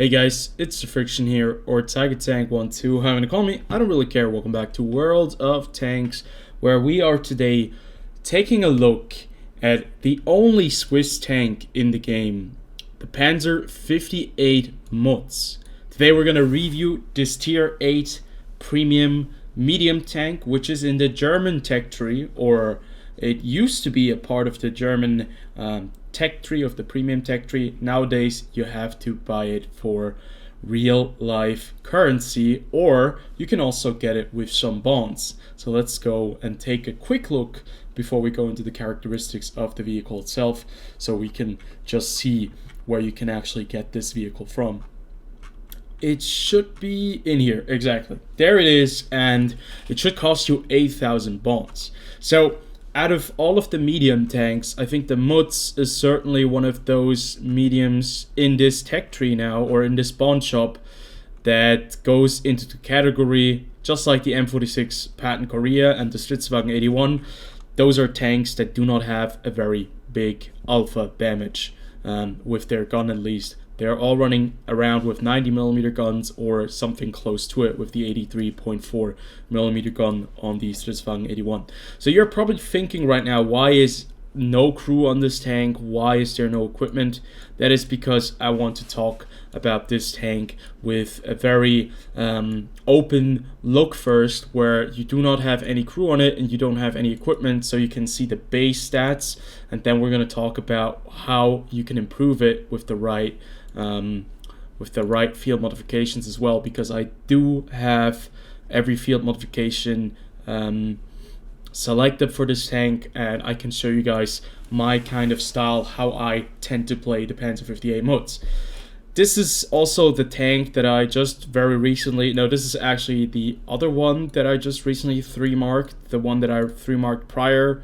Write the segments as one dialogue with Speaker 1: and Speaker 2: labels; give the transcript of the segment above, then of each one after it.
Speaker 1: Hey guys, it's TheFrXion here, or Tiger Tank 12, however you call me, I don't really care. Welcome back to World of Tanks, where we are today taking a look at the only Swiss tank in the game, the Pz.58 Mutz. Today we're going to review this tier 8 premium medium tank, which is in the German tech tree, or it used to be a part of the German tech tree, of the premium tech tree. Nowadays you have to buy it for real life currency, or you can also get it with some bonds. So let's go and take a quick look before we go into the characteristics of the vehicle itself, so we can just see where you can actually get this vehicle from. It should be in here, exactly. There it is, and it should cost you 8,000 bonds. So out of all of the medium tanks, I think the Mutz is certainly one of those mediums in this tech tree now, or in this bond shop, that goes into the category, just like the M46 Patent Korea and the Pz.58 Those are tanks that do not have a very big alpha damage, with their gun at least. They're all running around with 90mm guns or something close to it with the 83.4mm gun on the Pz.58. So you're probably thinking right now, why is no crew on this tank? Why is there no equipment? That is because I want to talk about this tank with a very open look first, where you do not have any crew on it and you don't have any equipment, so you can see the base stats, and then we're going to talk about how you can improve it with the right field modifications as well, because I do have every field modification selected for this tank, and I can show you guys my kind of style, how I tend to play the Pz.58 Mutz. This is also the tank that I just very recently, no, this is actually the other one that I just recently 3-marked. The one that I 3-marked prior,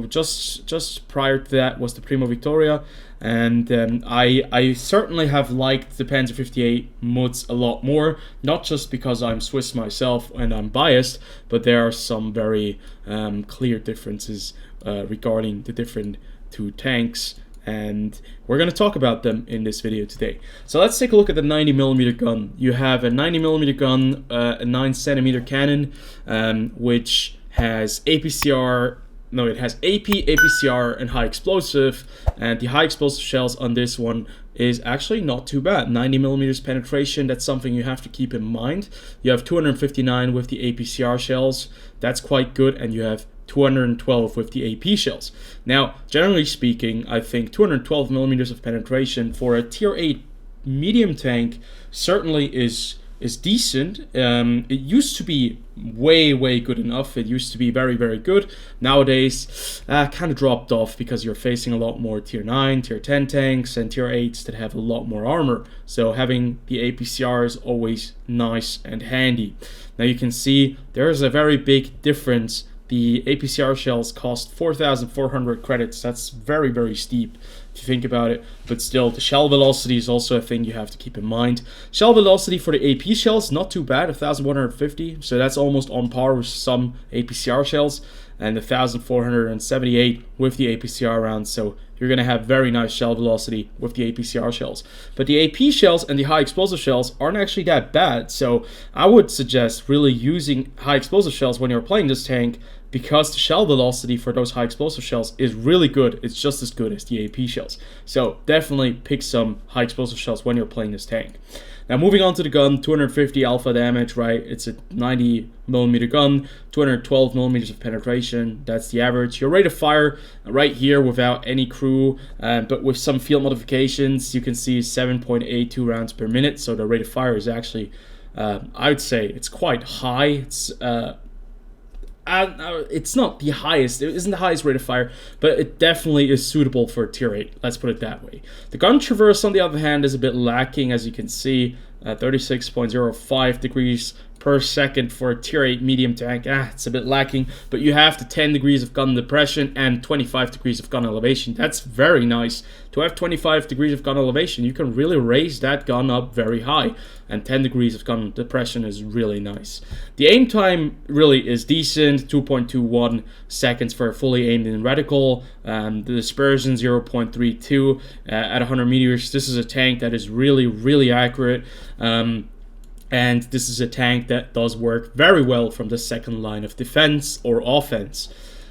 Speaker 1: just prior to that, was the Primo Victoria, and I certainly have liked the Pz.58 Mutz a lot more, not just because I'm Swiss myself and I'm biased, but there are some very clear differences regarding the different two tanks, and we're going to talk about them in this video today. So let's take a look at the 90mm gun. You have a 90mm gun, a 9cm cannon, which has APCR. No, it has AP, APCR, and high explosive, and the high explosive shells on this one is actually not too bad. 90mm penetration, that's something you have to keep in mind. You have 259 with the APCR shells, that's quite good, and you have 212 with the AP shells. Now, generally speaking, I think 212mm of penetration for a tier 8 medium tank certainly is decent. It used to be way good enough. It used to be very good. Nowadays kind of dropped off, because you're facing a lot more tier 9, tier 10 tanks and tier 8s that have a lot more armor, so having the APCR is always nice and handy. Now you can see there's a very big difference. The APCR shells cost 4,400 credits. That's very steep if you think about it, but still, the shell velocity is also a thing you have to keep in mind. Shell velocity for the AP shells, not too bad, 1,150, so that's almost on par with some APCR shells, and 1,478 with the APCR rounds, so you're going to have very nice shell velocity with the APCR shells. But the AP shells and the high explosive shells aren't actually that bad, so I would suggest really using high explosive shells when you're playing this tank, because the shell velocity for those high explosive shells is really good. It's just as good as the AP shells. So definitely pick some high explosive shells when you're playing this tank. Now moving on to the gun, 250 alpha damage, right? It's a 90mm gun, 212mm of penetration, that's the average. Your rate of fire right here without any crew, but with some field modifications, you can see 7.82 rounds per minute. So the rate of fire is actually, I would say it's quite high. It's not the highest, it isn't the highest rate of fire, but it definitely is suitable for tier 8, let's put it that way. The gun traverse, on the other hand, is a bit lacking, as you can see, 36.05 degrees per second for a tier 8 medium tank. It's a bit lacking, but you have the 10 degrees of gun depression and 25 degrees of gun elevation. That's very nice. To have 25 degrees of gun elevation, you can really raise that gun up very high, and 10 degrees of gun depression is really nice. The aim time really is decent, 2.21 seconds for a fully aimed in reticle. The dispersion 0.32 at 100 meters. This is a tank that is really, really accurate. And this is a tank that does work very well from the second line of defense or offense.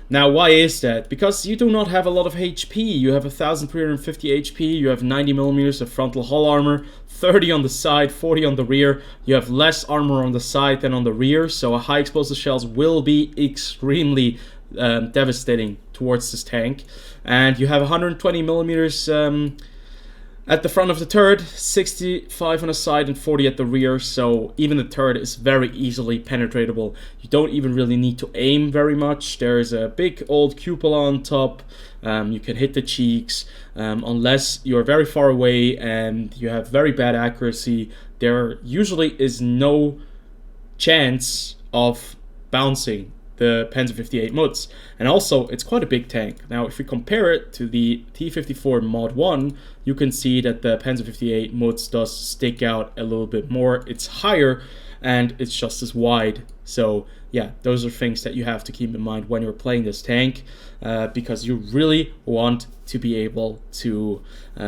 Speaker 1: Now, why is that? Because you do not have a lot of HP. You have 1,350 HP, you have 90 millimeters of frontal hull armor, 30 on the side, 40 on the rear. You have less armor on the side than on the rear, so high explosive shells will be extremely devastating towards this tank. And you have 120 millimeters at the front of the turret, 65 on the side and 40 at the rear, so even the turret is very easily penetratable. You don't even really need to aim very much. There's a big old cupola on top. You can hit the cheeks. Unless you're very far away and you have very bad accuracy, there usually is no chance of bouncing the Pz.58 Mutz. And also, it's quite a big tank. Now, if we compare it to the T-54 Mod 1, you can see that the Pz.58 Mutz does stick out a little bit more. It's higher, and it's just as wide. So, yeah, those are things that you have to keep in mind when you're playing this tank, because you really want to be able to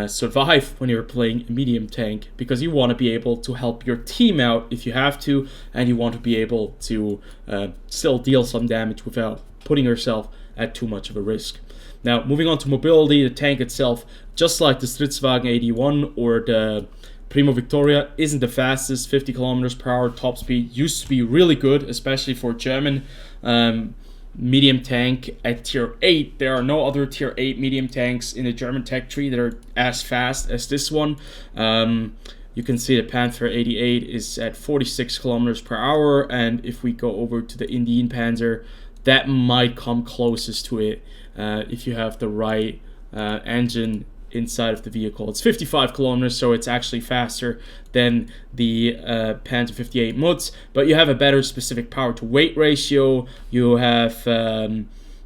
Speaker 1: survive when you're playing a medium tank, because you want to be able to help your team out if you have to, and you want to be able to still deal some damage without putting yourself at too much of a risk. Now, moving on to mobility, the tank itself, just like the Stridswagen 81 or the Primo Victoria, isn't the fastest. 50 kilometers per hour top speed used to be really good, especially for German medium tank at tier 8. There are no other tier 8 medium tanks in the German tech tree that are as fast as this one. You can see the Panther 88 is at 46 kilometers per hour, and if we go over to the Indian Panzer, that might come closest to it if you have the right engine inside of the vehicle. It's 55 kilometers, so it's actually faster than the Pz.58 Mutz, but you have a better specific power to weight ratio. You have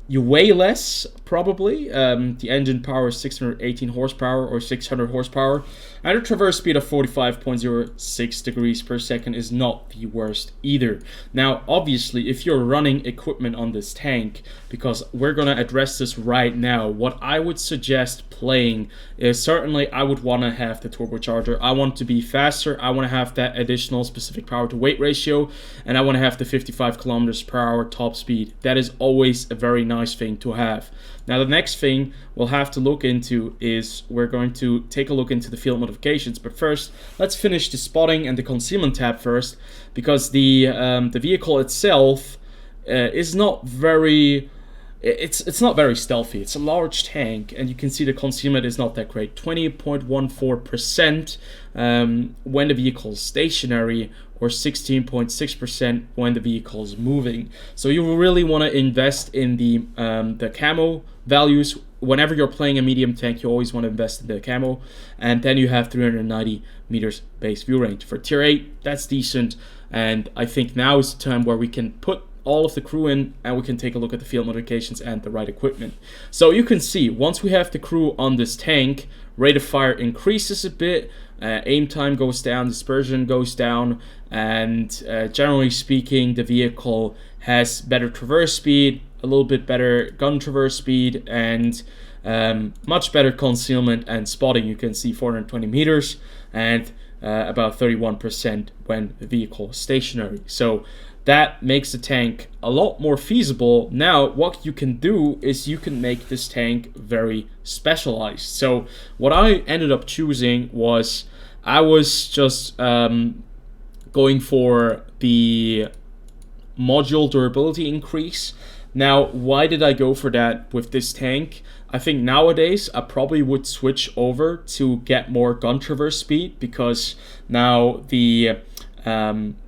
Speaker 1: you weigh less, probably. The engine power is 618 horsepower or 600 horsepower. And a traverse speed of 45.06 degrees per second is not the worst either. Now, obviously, if you're running equipment on this tank, because we're going to address this right now, what I would suggest playing is certainly I would want to have the turbocharger. I want to be faster. I want to have that additional specific power to weight ratio, and I want to have the 55 kilometers per hour top speed. That is always a very nice thing to have. Now, the next thing we'll have to look into is we're going to take a look into the field modifications. But first, let's finish the spotting and the concealment tab first, because the vehicle itself is not very... It's not very stealthy. It's a large tank, and you can see the concealment is not that great. 20.14% when the vehicle is stationary, or 16.6% when the vehicle is moving. So you really want to invest in the camo values. Whenever you're playing a medium tank, you always want to invest in the camo. And then you have 390 meters base view range. For tier 8, that's decent. And I think now is the time where we can put all of the crew in, and we can take a look at the field modifications and the right equipment. So you can see, once we have the crew on this tank, rate of fire increases a bit, aim time goes down, dispersion goes down, and generally speaking, the vehicle has better traverse speed, a little bit better gun traverse speed, and much better concealment and spotting. You can see 420 meters and about 31% when the vehicle is stationary. So that makes the tank a lot more feasible. Now, what you can do is you can make this tank very specialized. So what I ended up choosing was, I was just going for the module durability increase. Now, why did I go for that with this tank? I think nowadays I probably would switch over to get more gun traverse speed, because now the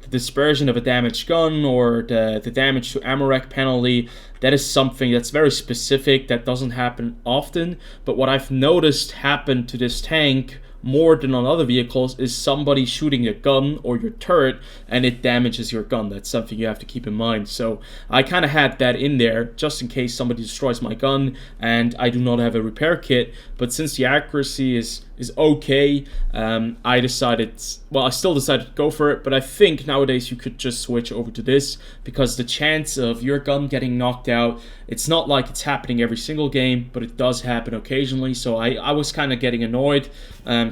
Speaker 1: dispersion of a damaged gun or the damage to ammo rack penalty, that is something that's very specific, that doesn't happen often. But what I've noticed happened to this tank more than on other vehicles is somebody shooting a gun or your turret and it damages your gun. That's something you have to keep in mind. So I kind of had that in there just in case somebody destroys my gun and I do not have a repair kit. But since the accuracy is okay, I still decided to go for it. But I think nowadays you could just switch over to this, because the chance of your gun getting knocked out, it's not like it's happening every single game, but it does happen occasionally. So I was kind of getting annoyed,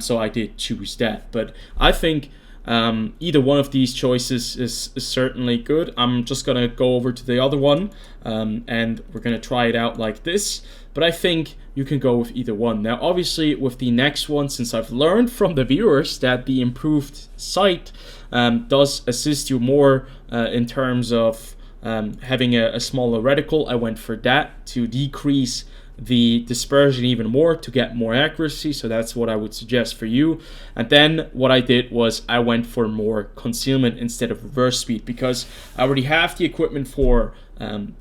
Speaker 1: so I did choose that. But I think either one of these choices is certainly good. I'm just gonna go over to the other one, and we're gonna try it out like this. But I think you can go with either one. Now, obviously, with the next one, since I've learned from the viewers that the improved sight does assist you more in terms of having a smaller reticle, I went for that to decrease the dispersion even more to get more accuracy. So that's what I would suggest for you. And then what I did was I went for more concealment instead of reverse speed, because I already have the equipment for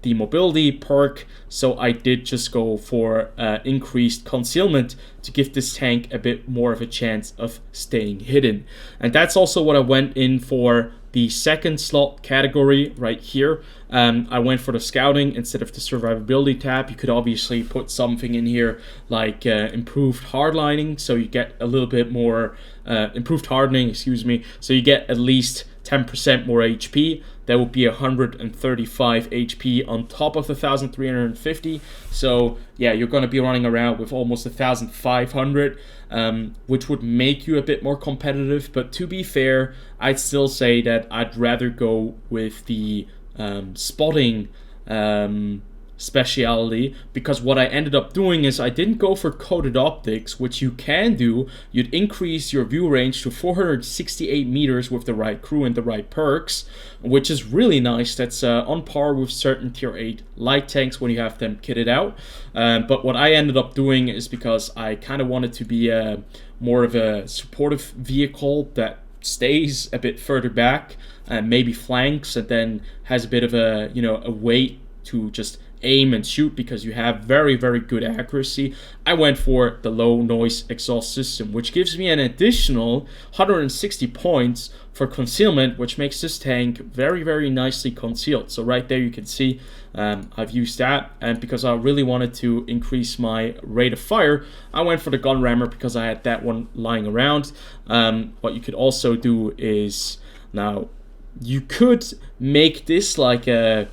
Speaker 1: the mobility perk, so I did just go for increased concealment to give this tank a bit more of a chance of staying hidden. And that's also what I went in for the second slot category right here. I went for the scouting instead of the survivability tab. You could obviously put something in here like improved hardlining, so you get a little bit more improved hardening, so you get at least 10% more HP. That would be 135 HP on top of the 1350. So yeah, you're going to be running around with almost 1500, which would make you a bit more competitive. But to be fair, I'd still say that I'd rather go with the spotting speciality, because what I ended up doing is I didn't go for coated optics, which you can do. You'd increase your view range to 468 meters with the right crew and the right perks, which is really nice. That's on par with certain tier 8 light tanks when you have them kitted out. But what I ended up doing is, because I kind of wanted to be more of a supportive vehicle that stays a bit further back and maybe flanks, and then has a bit of a weight to just aim and shoot, because you have very, very good accuracy. I went for the low noise exhaust system, which gives me an additional 160 points for concealment, which makes this tank very, very nicely concealed. So right there you can see I've used that, and because I really wanted to increase my rate of fire, I went for the gun rammer because I had that one lying around. What you could also do is, now you could make this like a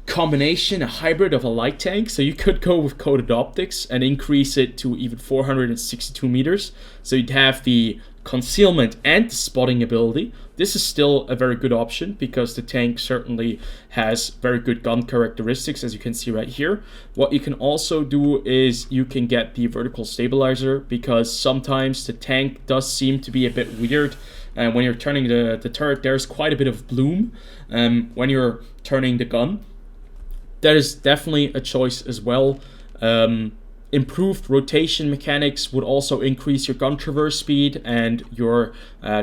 Speaker 1: combination, a hybrid of a light tank. So you could go with coated optics and increase it to even 462 meters. So you'd have the concealment and the spotting ability. This is still a very good option because the tank certainly has very good gun characteristics, as you can see right here. What you can also do is you can get the vertical stabilizer, because sometimes the tank does seem to be a bit weird. And when you're turning the turret, there's quite a bit of bloom when you're turning the gun. That is definitely a choice as well. Improved rotation mechanics would also increase your gun traverse speed and your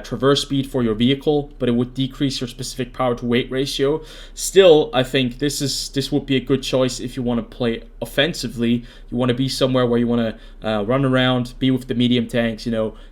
Speaker 1: traverse speed for your vehicle, but it would decrease your specific power to weight ratio. Still, I think this would be a good choice if you want to play offensively. You want to be somewhere where you want to run around, be with the medium tanks,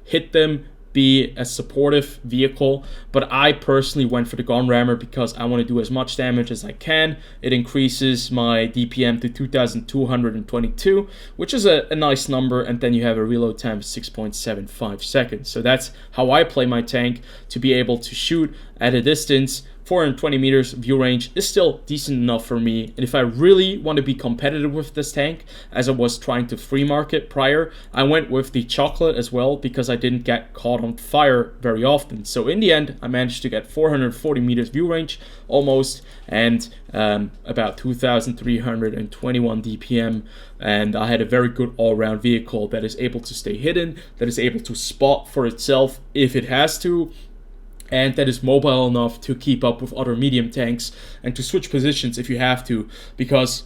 Speaker 1: hit them, be a supportive vehicle. But I personally went for the gun rammer because I want to do as much damage as I can. It increases my DPM to 2222, which is a nice number, and then you have a reload time of 6.75 seconds. So that's how I play my tank, to be able to shoot at a distance. 420 meters view range is still decent enough for me. And if I really want to be competitive with this tank, as I was trying to free market prior, I went with the chocolate as well, because I didn't get caught on fire very often. So in the end, I managed to get 440 meters view range almost, and about 2321 DPM. And I had a very good all-round vehicle that is able to stay hidden, that is able to spot for itself if it has to, and that is mobile enough to keep up with other medium tanks and to switch positions if you have to. Because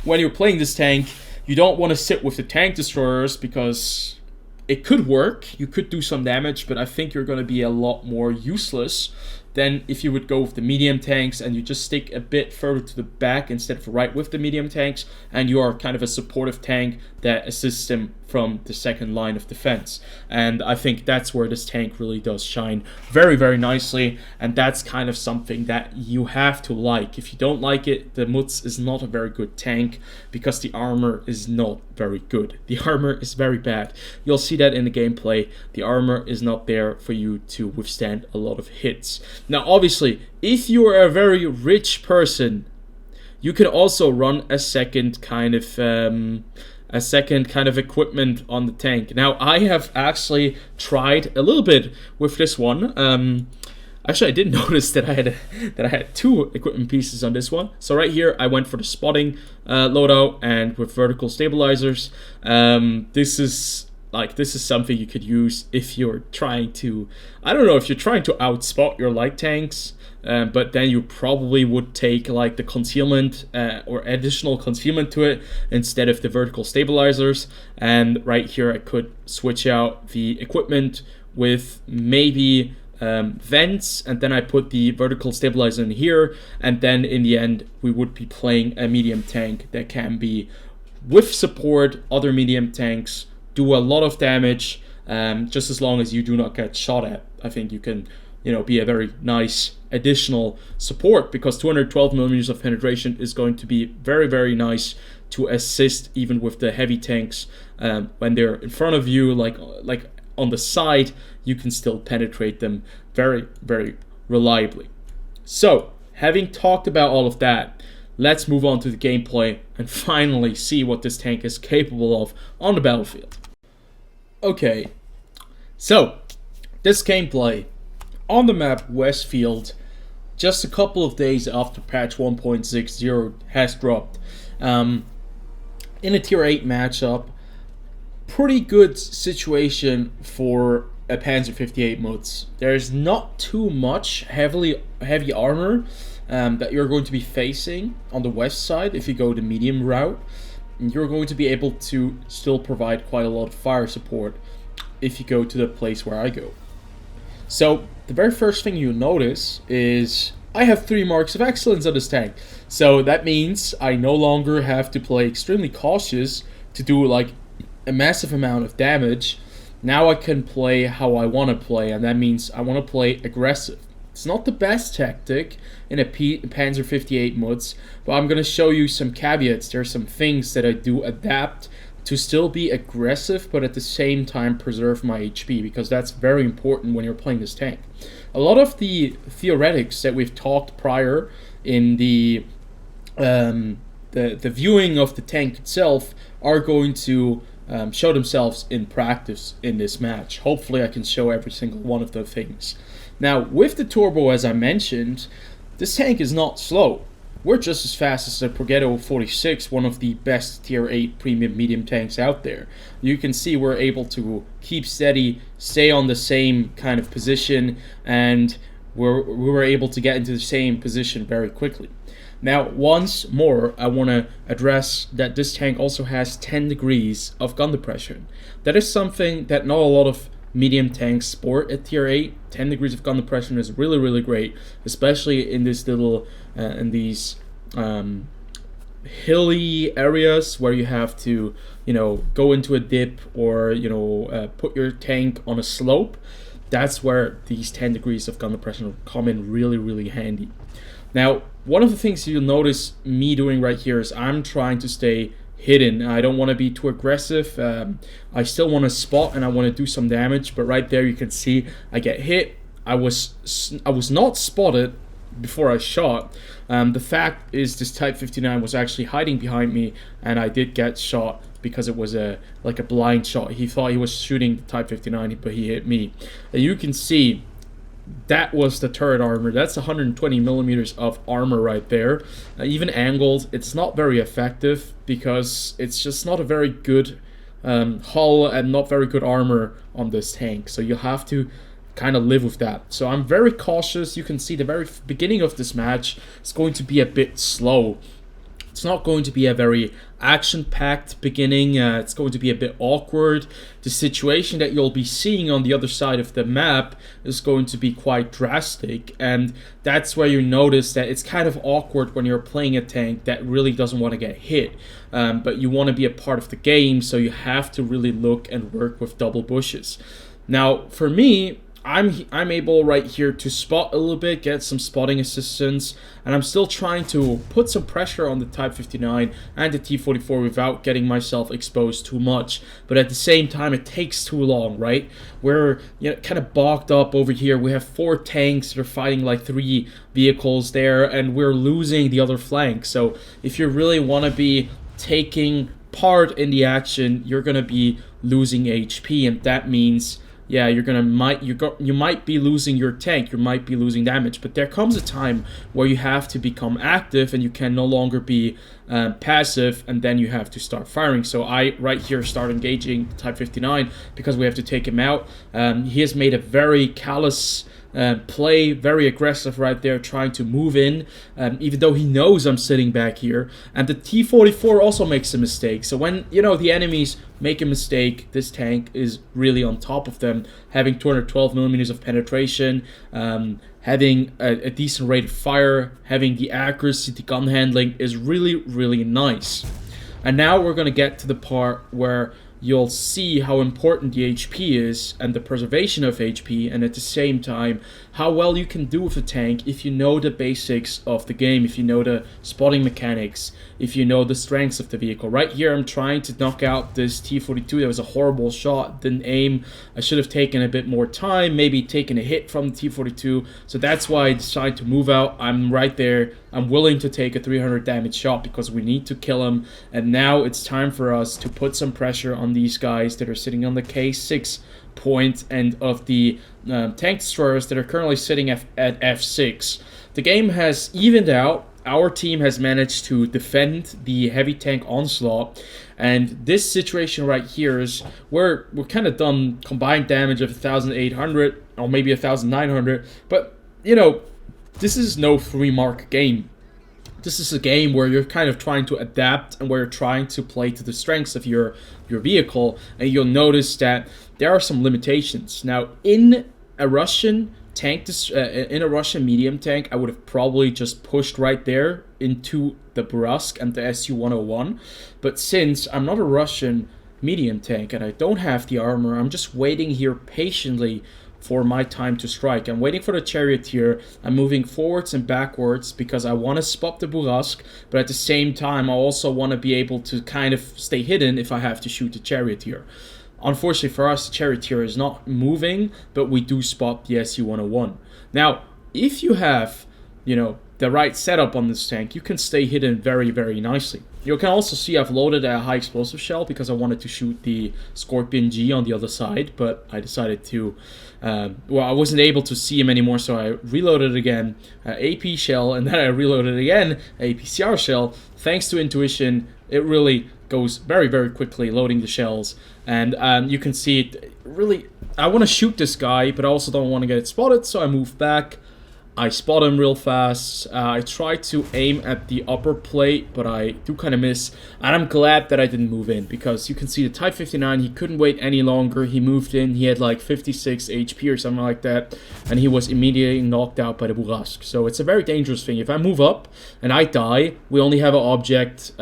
Speaker 1: when you're playing this tank, you don't want to sit with the tank destroyers, because it could work, you could do some damage, but I think you're going to be a lot more useless than if you would go with the medium tanks and you just stick a bit further to the back instead of right with the medium tanks, and you are kind of a supportive tank that assists them from the second line of defense. And I think that's where this tank really does shine very, very nicely. And that's kind of something that you have to like. If you don't like it, the Mutz is not a very good tank because the armor is not very good. The armor is very bad. You'll see that in the gameplay. The armor is not there for you to withstand a lot of hits. Now, obviously, if you are a very rich person, you can also run a second kind of equipment on the tank. Now, I have actually tried a little bit with this one. Actually, I did notice that I had two equipment pieces on this one. So right here, I went for the spotting loadout and with vertical stabilizers. This is something you could use if you're trying to, I don't know, if you're trying to outspot your light tanks. But then you probably would take like the concealment or additional concealment to it instead of the vertical stabilizers. And right here I could switch out the equipment with maybe vents, and then I put the vertical stabilizer in here, and then in the end we would be playing a medium tank that can be with support other medium tanks, do a lot of damage, just as long as you do not get shot at. I think you can, be a very nice additional support, because 212 millimeters of penetration is going to be very, very nice to assist even with the heavy tanks. When they're in front of you, like on the side, you can still penetrate them very, very reliably. So, having talked about all of that, let's move on to the gameplay and finally see what this tank is capable of on the battlefield. Okay, so this gameplay on the map Westfield, just a couple of days after patch 1.60 has dropped. In a tier 8 matchup, pretty good situation for a Pz.58 Mutz. There's not too much heavy armor that you're going to be facing on the west side if you go the medium route. And you're going to be able to still provide quite a lot of fire support if you go to the place where I go. So the very first thing you notice is I have 3 marks of excellence on this tank. So that means I no longer have to play extremely cautious to do like a massive amount of damage. Now I can play how I want to play, and that means I want to play aggressive. It's not the best tactic in a Pz.58 Mutz, but I'm going to show you some caveats. There are some things that I do adapt to still be aggressive, but at the same time preserve my HP, because that's very important when you're playing this tank. A lot of the theoretics that we've talked prior in the viewing of the tank itself are going to show themselves in practice in this match. Hopefully I can show every single one of the things. Now, with the turbo, as I mentioned, this tank is not slow. We're just as fast as the Pz.46, one of the best tier 8 premium medium tanks out there. You can see we're able to keep steady, stay on the same kind of position, and we were able to get into the same position very quickly. Now, once more, I want to address that this tank also has 10 degrees of gun depression. That is something that not a lot of medium tanks sport at tier 8. 10 degrees of gun depression is really, really great, especially in this little, these hilly areas where you have to, go into a dip or, put your tank on a slope. That's where these 10 degrees of gun depression come in really, really handy. Now, one of the things you'll notice me doing right here is I'm trying to stay hidden. I don't want to be too aggressive. I still want to spot and I want to do some damage, but right there you can see I get hit. I was not spotted before I shot. The fact is this Type 59 was actually hiding behind me, and I did get shot because it was a blind shot. He thought he was shooting the Type 59, but he hit me. And you can see that was the turret armor. That's 120 millimeters of armor right there. Even angled, it's not very effective because it's just not a very good hull and not very good armor on this tank. So you have to kind of live with that. So I'm very cautious. You can see the very beginning of this match is going to be a bit slow. It's not going to be a very action-packed beginning. It's going to be a bit awkward. The situation that you'll be seeing on the other side of the map is going to be quite drastic, and that's where you notice that it's kind of awkward when you're playing a tank that really doesn't want to get hit, but you want to be a part of the game, so you have to really look and work with double bushes. Now, for me, I'm able right here to spot a little bit, get some spotting assistance, and I'm still trying to put some pressure on the Type 59 and the T-44 without getting myself exposed too much. But at the same time, it takes too long, right? We're kind of bogged up over here. We have 4 tanks that are fighting like 3 vehicles there, and we're losing the other flank. So if you really want to be taking part in the action, you're going to be losing HP, and that means, yeah, you might be losing your tank, you might be losing damage, but there comes a time where you have to become active and you can no longer be passive, and then you have to start firing. So I right here start engaging Type 59 because we have to take him out. He has made a very callous play, very aggressive right there, trying to move in, even though he knows I'm sitting back here. And the T-44 also makes a mistake. So when, the enemies make a mistake, this tank is really on top of them, having 212 millimeters of penetration, having a decent rate of fire, having the accuracy, the gun handling is really, really nice. And now we're going to get to the part where you'll see how important the HP is and the preservation of HP, and at the same time how well you can do with a tank if you know the basics of the game, if you know the spotting mechanics, if you know the strengths of the vehicle. Right here I'm trying to knock out this T-42. That was a horrible shot, didn't aim. I should have taken a bit more time, maybe taken a hit from the T-42, so that's why I decided to move out. I'm right there. I'm willing to take a 300 damage shot because we need to kill him, and now it's time for us to put some pressure on these guys that are sitting on the K6 point and of the tank destroyers that are currently sitting at F6. The game has evened out. Our team has managed to defend the heavy tank onslaught, and this situation right here is we're kind of done combined damage of 1,800 or maybe 1,900, but this is no 3-mark game. This is a game where you're kind of trying to adapt and where you're trying to play to the strengths of your vehicle, and you'll notice that there are some limitations. Now, in a Russian tank, in a Russian medium tank, I would have probably just pushed right there into the Brusque and the Su-101, but since I'm not a Russian medium tank and I don't have the armor, I'm just waiting here patiently for my time to strike. I'm waiting for the charioteer. I'm moving forwards and backwards because I want to spot the Brusque, but at the same time I also want to be able to kind of stay hidden if I have to shoot the charioteer. Unfortunately for us, the charioteer is not moving, but we do spot the Su-101. Now, if you have, the right setup on this tank, you can stay hidden very, very nicely. You can also see I've loaded a high explosive shell because I wanted to shoot the Scorpion G on the other side, but I decided to, I wasn't able to see him anymore, so I reloaded again, AP shell, and then I reloaded again, APCR shell. Thanks to intuition, it really goes very, very quickly loading the shells, and you can see it really, I want to shoot this guy, but I also don't want to get it spotted, so I move back. I spot him real fast. I try to aim at the upper plate, but I do kind of miss. And I'm glad that I didn't move in, because you can see the Type 59, he couldn't wait any longer. He moved in, he had like 56 HP or something like that, and he was immediately knocked out by the Brusque. So it's a very dangerous thing. If I move up and I die, we only have an object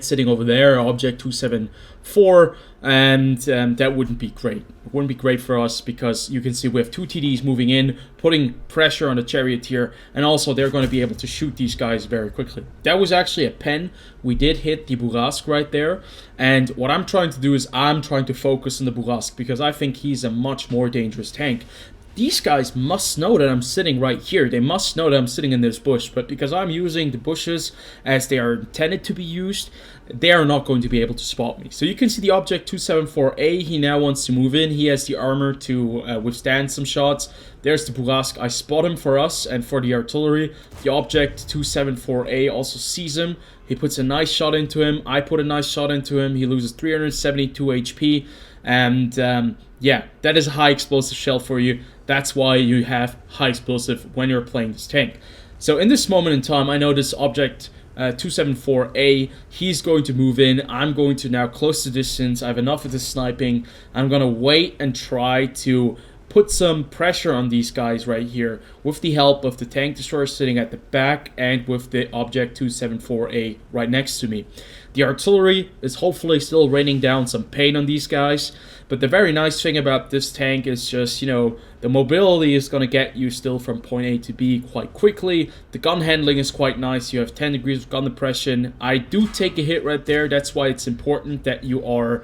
Speaker 1: sitting over there, object 274, and that wouldn't be great. It wouldn't be great for us because you can see we have 2 TDs moving in, putting pressure on the charioteer, and also they're going to be able to shoot these guys very quickly. That was actually a pen. We did hit the Brusque right there, and what I'm trying to do is I'm trying to focus on the Brusque because I think he's a much more dangerous tank. These guys must know that I'm sitting right here. They must know that I'm sitting in this bush, but because I'm using the bushes as they are intended to be used, they are not going to be able to spot me. So you can see the object 274A, he now wants to move in. He has the armor to withstand some shots. There's the Brusque. I spot him for us and for the artillery. The object 274A also sees him. He puts a nice shot into him. I put a nice shot into him. He loses 372 HP. And yeah, that is a high explosive shell for you. That's why you have high explosive when you're playing this tank. So in this moment in time, I know this object 274A, he's going to move in. I'm going to now close the distance. I have enough of the sniping. I'm going to wait and try to put some pressure on these guys right here with the help of the tank destroyer sitting at the back and with the object 274A right next to me. The artillery is hopefully still raining down some pain on these guys, but the very nice thing about this tank is just, the mobility is going to get you still from point A to B quite quickly. The gun handling is quite nice. You have 10 degrees of gun depression. I do take a hit right there. That's why it's important that you are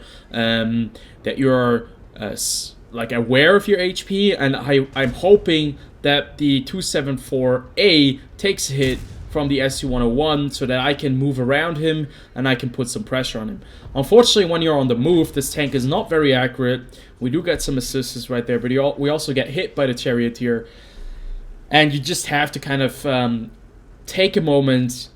Speaker 1: like aware of your HP, and I'm hoping that the 274A takes a hit from the SU-101 so that I can move around him and I can put some pressure on him. Unfortunately, when you're on the move, this tank is not very accurate. We do get some assists right there, but we also get hit by the charioteer, and you just have to kind of take a moment,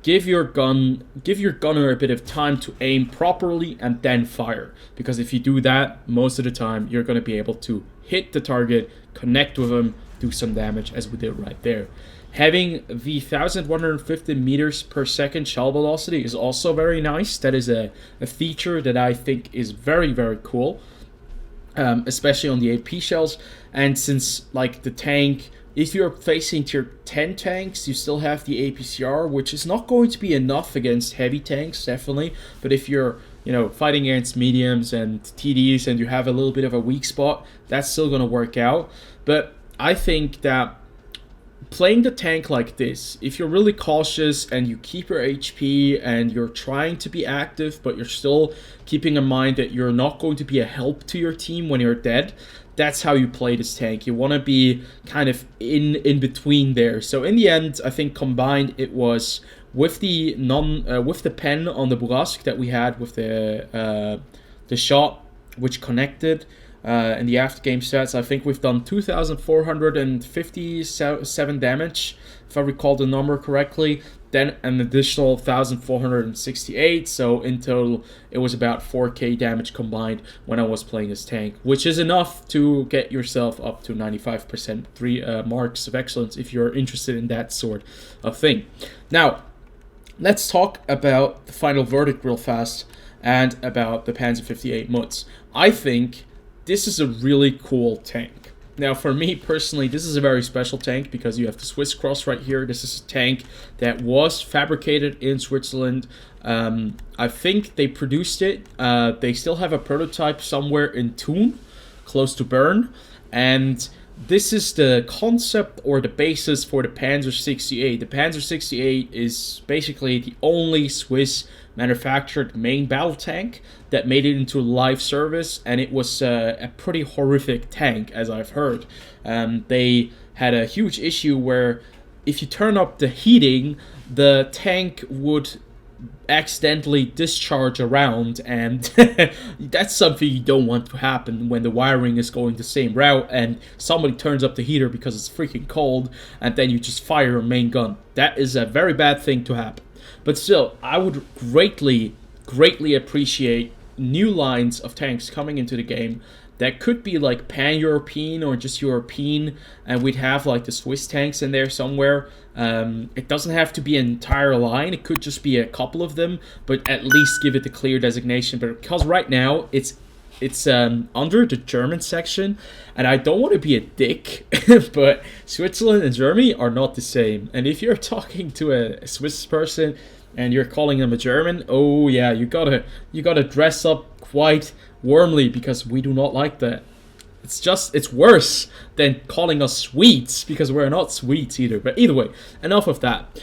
Speaker 1: give your gunner a bit of time to aim properly and then fire. Because if you do that, most of the time you're going to be able to hit the target, connect with him, do some damage, as we did right there. Having the 1,150 meters per second shell velocity is also very nice. That is a feature that I think is very, very cool, especially on the AP shells. And since the tank, if you're facing tier 10 tanks, you still have the APCR, which is not going to be enough against heavy tanks, definitely. But if you're, fighting against mediums and TDs and you have a little bit of a weak spot, that's still going to work out. But I think that playing the tank like this, if you're really cautious and you keep your HP and you're trying to be active, but you're still keeping in mind that you're not going to be a help to your team when you're dead, that's how you play this tank. You want to be kind of in between there. So in the end, I think combined it was with the with the pen on the Burask that we had with the shot which connected. In the after game stats, I think we've done 2,457 damage, if I recall the number correctly. Then an additional 1,468, so in total it was about 4k damage combined when I was playing this tank, which is enough to get yourself up to 95% 3 marks of excellence if you're interested in that sort of thing. Now, let's talk about the final verdict real fast and about the Pz.58 Mutz. I think this is a really cool tank. Now, for me personally, this is a very special tank because you have the Swiss cross right here. This is a tank that was fabricated in Switzerland. I think they produced it. They still have a prototype somewhere in Thun, close to Bern. And this is the concept or the basis for the Pz.58. The Pz.58 is basically the only Swiss manufactured main battle tank that made it into live service, and it was a pretty horrific tank, as I've heard. They had a huge issue where if you turn up the heating, the tank would accidentally discharge around, and that's something you don't want to happen when the wiring is going the same route and somebody turns up the heater because it's freaking cold, and then you just fire a main gun. That is a very bad thing to happen. But still, I would greatly appreciate new lines of tanks coming into the game that could be like pan-European or just European, and we'd have like the Swiss tanks in there somewhere. It doesn't have to be an entire line, it could just be a couple of them, but at least give it the clear designation. But because right now it's under the German section, and I don't want to be a dick, but Switzerland and Germany are not the same. And if you're talking to a Swiss person and you're calling them a German, oh yeah, you gotta dress up quite warmly, because we do not like that. It's worse than calling us Swedes, because we're not Swedes either. But either way, enough of that.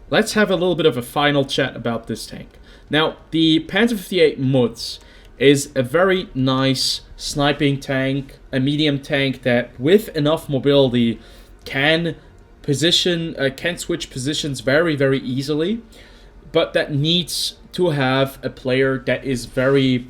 Speaker 1: Let's have a little bit of a final chat about this tank. Now, the Pz.58 Mutz is a very nice sniping tank, a medium tank that with enough mobility can switch positions very, very easily, but that needs to have a player that is very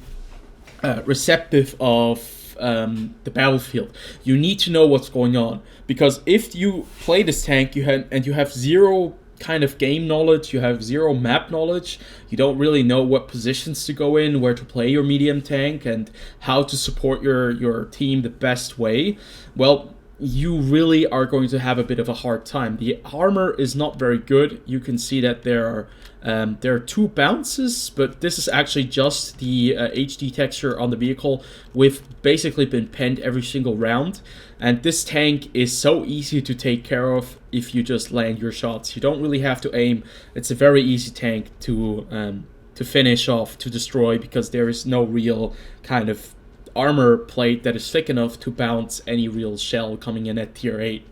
Speaker 1: receptive of the battlefield. You need to know what's going on, because if you play this tank and you have zero kind of game knowledge, you have zero map knowledge, you don't really know what positions to go in, where to play your medium tank, and how to support your team the best way, well, you really are going to have a bit of a hard time. The armor is not very good. You can see that there are 2 bounces, but this is actually just the HD texture on the vehicle. We've basically been penned every single round, and this tank is so easy to take care of if you just land your shots. You don't really have to aim. It's a very easy tank to finish off, to destroy, because there is no real kind of armor plate that is thick enough to bounce any real shell coming in at tier 8.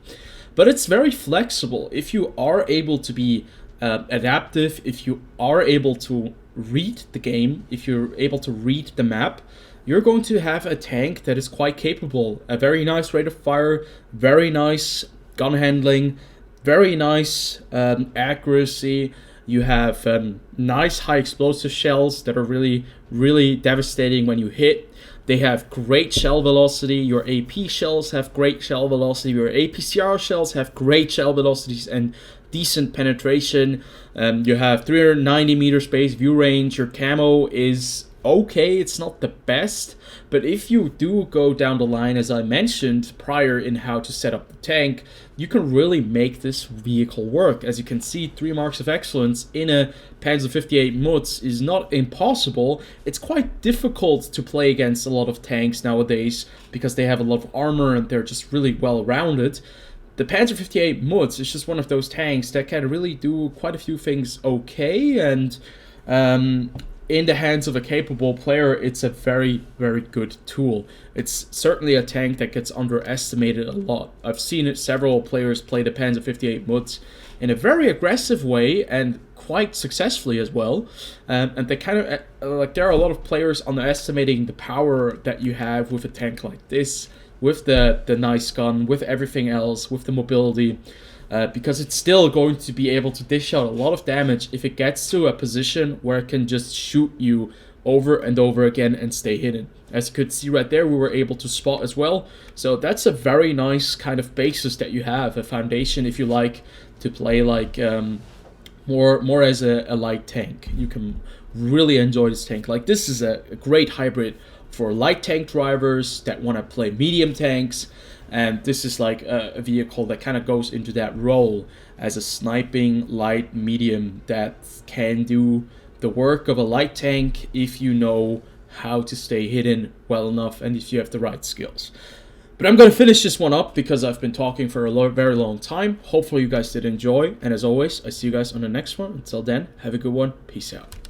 Speaker 1: But it's very flexible. If you are able to be adaptive, if you are able to read the game, if you're able to read the map, you're going to have a tank that is quite capable. A very nice rate of fire, very nice gun handling, very nice accuracy. You have nice high explosive shells that are really, really devastating when you hit. They have great shell velocity. Your AP shells have great shell velocity. Your APCR shells have great shell velocities and decent penetration. You have 390 meter space view range. Your camo is okay. It's not the best, but if you do go down the line, as I mentioned prior in how to set up the tank, you can really make this vehicle work. As you can see, 3 marks of excellence in a Pz.58 Mutz is not impossible. It's quite difficult to play against a lot of tanks nowadays because they have a lot of armor and they're just really well rounded. The Pz.58 Mutz is just one of those tanks that can really do quite a few things okay, and in the hands of a capable player, it's a very, very good tool. It's certainly a tank that gets underestimated a lot. I've seen several players play the Pz.58 Mutz in a very aggressive way and quite successfully as well. And they kind of, like, there are a lot of players underestimating the power that you have with a tank like this, with the nice gun, with everything else, with the mobility. Because it's still going to be able to dish out a lot of damage if it gets to a position where it can just shoot you over and over again and stay hidden. As you could see right there, we were able to spot as well. So that's a very nice kind of basis that you have, a foundation if you like to play like more as a light tank. You can really enjoy this tank. Like, this is a great hybrid for light tank drivers that want to play medium tanks. And this is like a vehicle that kind of goes into that role as a sniping light medium that can do the work of a light tank if you know how to stay hidden well enough and if you have the right skills. But I'm going to finish this one up because I've been talking for a very long time. Hopefully you guys did enjoy. And as always, I see you guys on the next one. Until then, have a good one. Peace out.